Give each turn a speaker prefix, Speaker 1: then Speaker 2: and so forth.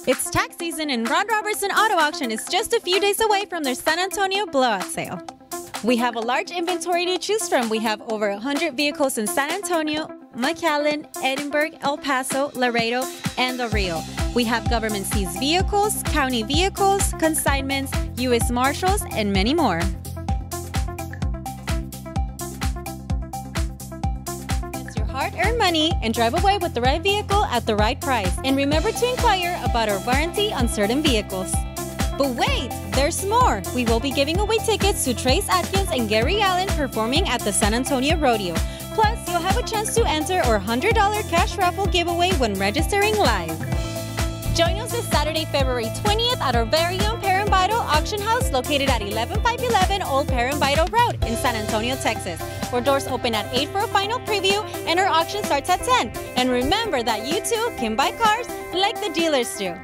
Speaker 1: It's tax season and Ron Robertson Auto Auction is just a few days away from their San Antonio blowout sale. We have a large inventory to choose from. We have over 100 vehicles in San Antonio, McAllen, Edinburgh, El Paso, Laredo, and Del Rio. We have government seized vehicles, county vehicles, consignments, U.S. Marshals, and many more. Hard-earned money and drive away with the right vehicle at the right price. And remember to inquire about our warranty on certain vehicles. But wait, there's more! We will be giving away tickets to Trace Atkins and Gary Allen performing at the San Antonio Rodeo. Plus, you'll have a chance to enter our $100 cash raffle giveaway when registering live. Join us this Saturday, February 20th at our very own Perrin Vital Auction House located at 11511 Old Perrin Vital Road in San Antonio, Texas. Our doors open at 8 for a final preview and our auction starts at 10. And remember that you too can buy cars like the dealers do.